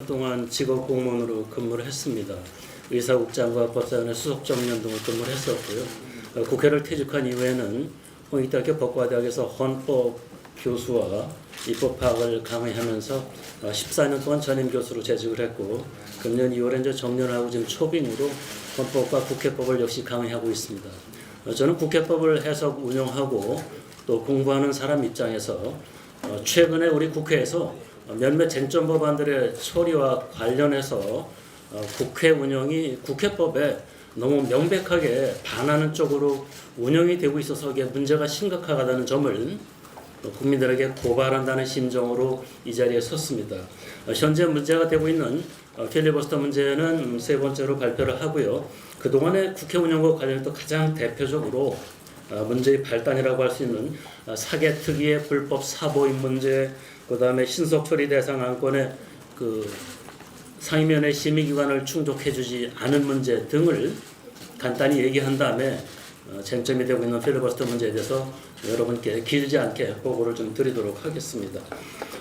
동안 직업 공무원으로 근무를 했습니다. 의사국장과 법사위원회 수석정년 등을 근무를 했었고요. 국회를 퇴직한 이후에는 홍익대학교 법과대학에서 헌법 교수와 입법 파악을 강의하면서 14년 동안 전임 교수로 재직을 했고, 금년 2월에 이제 정년을 하고 지금 초빙으로 헌법과 국회법을 역시 강의하고 있습니다. 저는 국회법을 해석 운영하고 또 공부하는 사람 입장에서 최근에 우리 국회에서 몇몇 쟁점 법안들의 처리와 관련해서 국회 운영이 국회법에 너무 명백하게 반하는 쪽으로 운영이 되고 있어서 이게 문제가 심각하다는 점을 국민들에게 고발한다는 심정으로 이 자리에 섰습니다. 현재 문제가 되고 있는 필리버스터 문제는 세 번째로 발표를 하고요. 그동안의 국회 운영과 관련해서 가장 대표적으로 문제의 발단이라고 할 수 있는 사개특위의 불법 사보임 문제, 그다음에 신속처리 대상 안건의 상임위원회 심의기관을 충족해주지 않은 문제 등을 간단히 얘기한 다음에 쟁점이 되고 있는 필리버스터 문제에 대해서 여러분께 길지 않게 보고를 좀 드리도록 하겠습니다.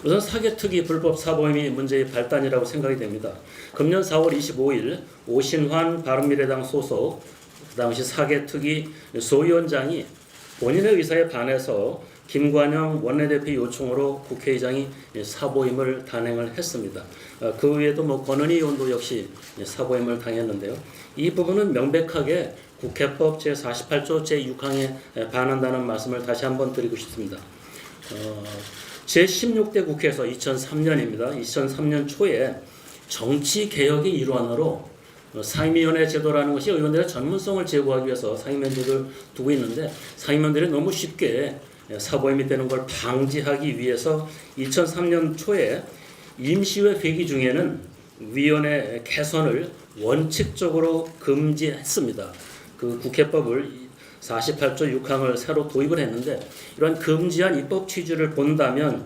우선 사개특위 불법 사보임이 문제의 발단이라고 생각이 됩니다. 금년 4월 25일 오신환 바른미래당 소속 당시 사개특위 소위원장이 본인의 의사에 반해서 김관영 원내대표 요청으로 국회의장이 사보임을 단행을 했습니다. 그 외에도 권은희 의원도 역시 사보임을 당했는데요. 이 부분은 명백하게 국회법 제48조 제6항에 반한다는 말씀을 다시 한번 드리고 싶습니다. 제16대 국회에서 2003년입니다. 2003년 초에 정치개혁의 일환으로 상임위원회 제도라는 것이 의원들의 전문성을 제고하기 위해서 상임위원들을 두고 있는데, 상임위원들이 너무 쉽게 사보임이 되는 걸 방지하기 위해서 2003년 초에 임시회 회기 중에는 위원회 개선을 원칙적으로 금지했습니다. 그 국회법을 48조 6항을 새로 도입을 했는데, 이러한 금지한 입법 취지를 본다면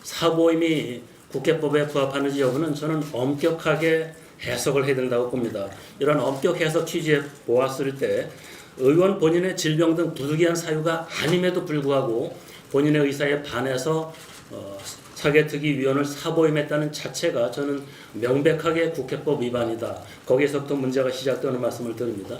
사보임이 국회법에 부합하는지 여부는 저는 엄격하게 해석을 해야 된다고 봅니다. 이런 엄격 해석 취지에 보았을 때 의원 본인의 질병 등 부득이한 사유가 아님에도 불구하고 본인의 의사에 반해서 사개특위 위원을 사보임했다는 자체가 저는 명백하게 국회법 위반이다. 거기에서부터 문제가 시작되는 말씀을 드립니다.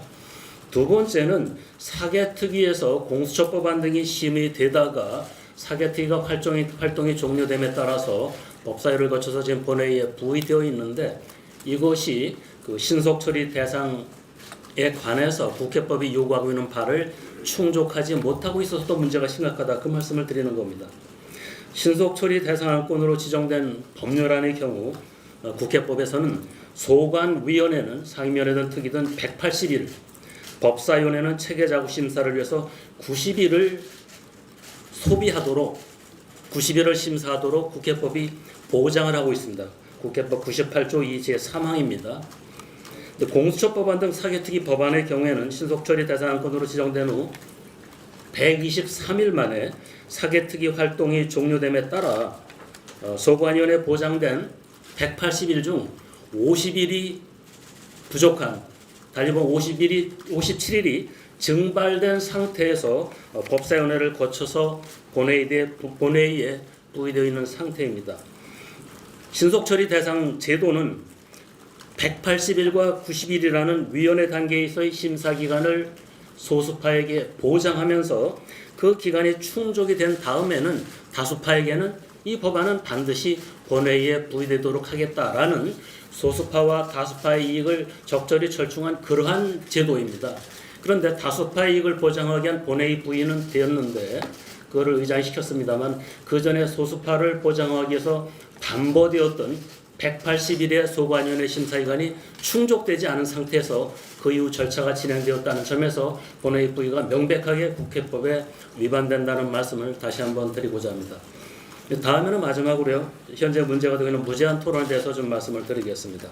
두 번째는 사개특위에서 공수처법안 등이 심의되다가 사개특위가 활동이 종료됨에 따라서 법사위를 거쳐서 지금 본회의에 부의되어 있는데, 이것이 신속처리 대상에 관해서 국회법이 요구하고 있는 바를 충족하지 못하고 있어서 또 문제가 심각하다, 그 말씀을 드리는 겁니다. 신속처리 대상 안건으로 지정된 법률안의 경우 국회법에서는 소관위원회는 상임위원회든 특위든 180일, 법사위원회는 체계자구 심사를 위해서 90일을 소비하도록 90일을 심사하도록 국회법이 보장을 하고 있습니다. 국회법 98조 2 제3항입니다. 공수처법안 등 사개특위 법안의 경우에는 신속처리 대상 안건으로 지정된 후 123일 만에 사개특위 활동이 종료됨에 따라 소관위원회 보장된 180일 중 50일이 부족한, 달리 보면 57일이 증발된 상태에서 법사위원회를 거쳐서 본회의에 부의되어 있는 상태입니다. 신속처리 대상 제도는 180일과 90일이라는 위원회 단계에서의 심사기간을 소수파에게 보장하면서 그 기간이 충족이 된 다음에는 다수파에게는 이 법안은 반드시 본회의에 부의되도록 하겠다라는 소수파와 다수파의 이익을 적절히 절충한 그러한 제도입니다. 그런데 다수파의 이익을 보장하기 위한 본회의 부의는 되었는데 그거를 의장시켰습니다만, 그 전에 소수파를 보장하기 위해서 담보되었던 180일의 소관위원회 심사기간이 충족되지 않은 상태에서 그 이후 절차가 진행되었다는 점에서 본회의 부의가 명백하게 국회법에 위반된다는 말씀을 다시 한번 드리고자 합니다. 다음에는 마지막으로요, 현재 문제가 되고 있는 무제한 토론에 대해서 좀 말씀을 드리겠습니다.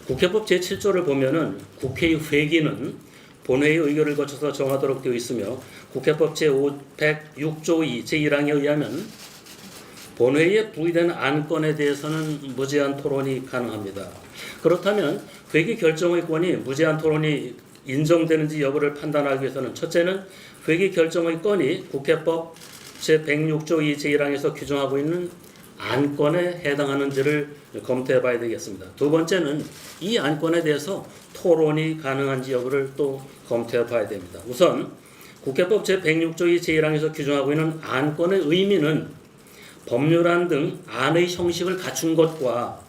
국회법 제7조를 보면은 국회의 회기는 본회의 의결을 거쳐서 정하도록 되어 있으며, 국회법 제506조 2 제1항에 의하면 본회의에 부의된 안건에 대해서는 무제한 토론이 가능합니다. 그렇다면 회기 결정의 권이 무제한 토론이 인정되는지 여부를 판단하기 위해서는, 첫째는 회기 결정의 건이 국회법 제106조 2 제1항에서 규정하고 있는 안건에 해당하는지를 검토해 봐야 되겠습니다. 두 번째는 이 안건에 대해서 토론이 가능한지 여부를 또 검토해 봐야 됩니다. 우선 국회법 제106조 제1항에서 규정하고 있는 안건의 의미는 법률안 등 안의 형식을 갖춘 것과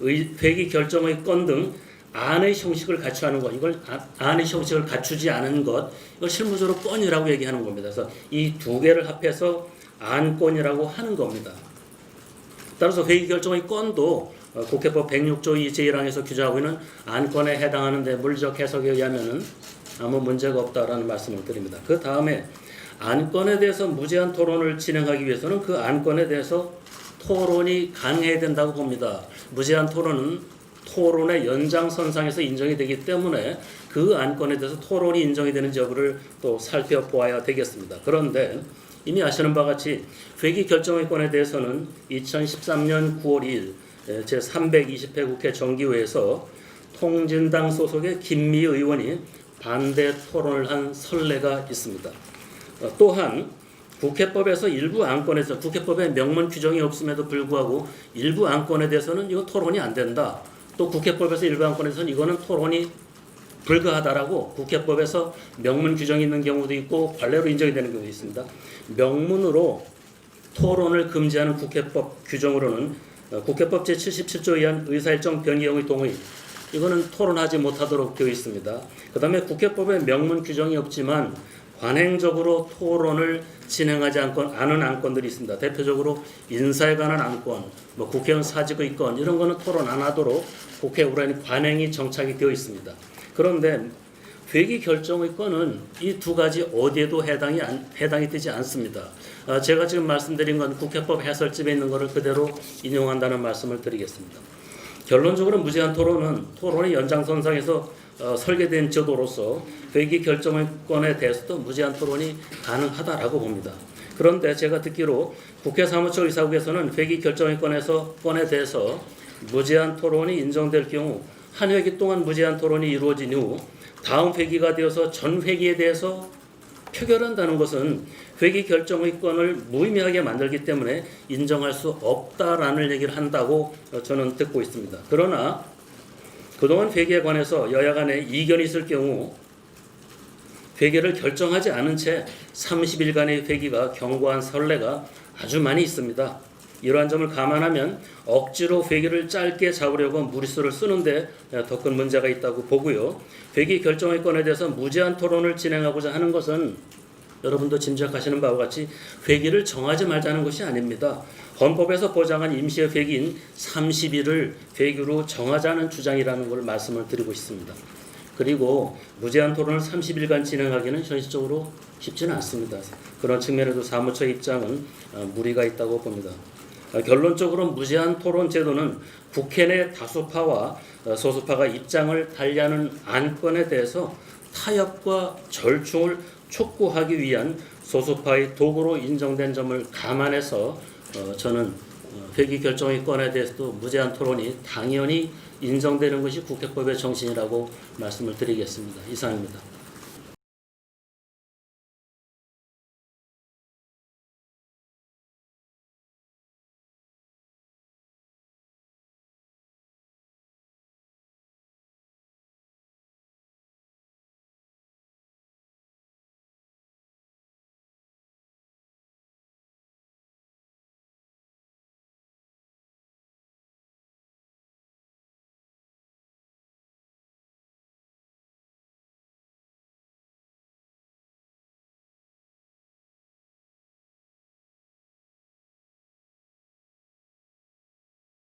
회기 결정의 건 등 안의 형식을 갖추는 것, 이걸 안의 형식을 갖추지 않은 것, 이걸 실무적으로 건이라고 얘기하는 겁니다. 그래서 이 두 개를 합해서 안건이라고 하는 겁니다. 따라서 회기 결정의 건도 국회법 106조 제1항에서 규정하고 있는 안건에 해당하는데 물리적 해석에 의하면은 아무 문제가 없다라는 말씀을 드립니다. 그 다음에 안건에 대해서 무제한 토론을 진행하기 위해서는 그 안건에 대해서 토론이 가능해야 된다고 봅니다. 무제한 토론은 토론의 연장선상에서 인정이 되기 때문에 그 안건에 대해서 토론이 인정이 되는지 여부를 또 살펴보아야 되겠습니다. 그런데 이미 아시는 바와 같이 회기 결정의 건에 대해서는 2013년 9월 2일 제320회 국회 정기회에서 통진당 소속의 김미 의원이 반대 토론을 한 선례가 있습니다. 또한 국회법에서 일부 안건에서 국회법에 명문 규정이 없음에도 불구하고 일부 안건에 대해서는 이거 토론이 안 된다. 또 국회법에서 일부 안건에서는 이거는 토론이 불가하다라고 국회법에서 명문 규정이 있는 경우도 있고 관례로 인정이 되는 경우도 있습니다. 명문으로 토론을 금지하는 국회법 규정으로는 국회법 제77조에 의한 의사일정 변경 경우의 동의, 이거는 토론하지 못하도록 되어 있습니다. 그 다음에 국회법에 명문 규정이 없지만 관행적으로 토론을 진행하지 않은 안건들이 있습니다. 대표적으로 인사에 관한 안건, 국회의원 사직의 건, 이런 거는 토론 안 하도록 국회 관행이 정착이 되어 있습니다. 그런데 회기 결정의 건은 이 두 가지 어디에도 해당이 되지 않습니다. 제가 지금 말씀드린 건 국회법 해설집에 있는 것을 그대로 인용한다는 말씀을 드리겠습니다. 결론적으로 무제한 토론은 토론의 연장선상에서 설계된 제도로서 회기 결정의 건에 대해서도 무제한 토론이 가능하다라고 봅니다. 그런데 제가 듣기로 국회 사무처 의사국에서는 회기 결정의 건에 대해서 무제한 토론이 인정될 경우 한 회기 동안 무제한 토론이 이루어진 후 다음 회기가 되어서 전 회기에 대해서 표결한다는 것은 회기 결정의 건을 무의미하게 만들기 때문에 인정할 수 없다라는 얘기를 한다고 저는 듣고 있습니다. 그러나 그동안 회기에 관해서 여야 간에 이견이 있을 경우 회기를 결정하지 않은 채 30일간의 회기가 경과한 선례가 아주 많이 있습니다. 이러한 점을 감안하면 억지로 회기를 짧게 잡으려고 무리수를 쓰는데 더 큰 문제가 있다고 보고요. 회기 결정의 건에 대해서 무제한 토론을 진행하고자 하는 것은 여러분도 짐작하시는 바와 같이 회기를 정하지 말자는 것이 아닙니다. 헌법에서 보장한 임시의 회기인 30일을 회기로 정하자는 주장이라는 걸 말씀을 드리고 있습니다. 그리고 무제한 토론을 30일간 진행하기는 현실적으로 쉽지는 않습니다. 그런 측면에도 사무처의 입장은 무리가 있다고 봅니다. 결론적으로 무제한 토론 제도는 국회 내 다수파와 소수파가 입장을 달리하는 안건에 대해서 타협과 절충을 촉구하기 위한 소수파의 도구로 인정된 점을 감안해서 저는 회기 결정의 건에 대해서도 무제한 토론이 당연히 인정되는 것이 국회법의 정신이라고 말씀을 드리겠습니다. 이상입니다.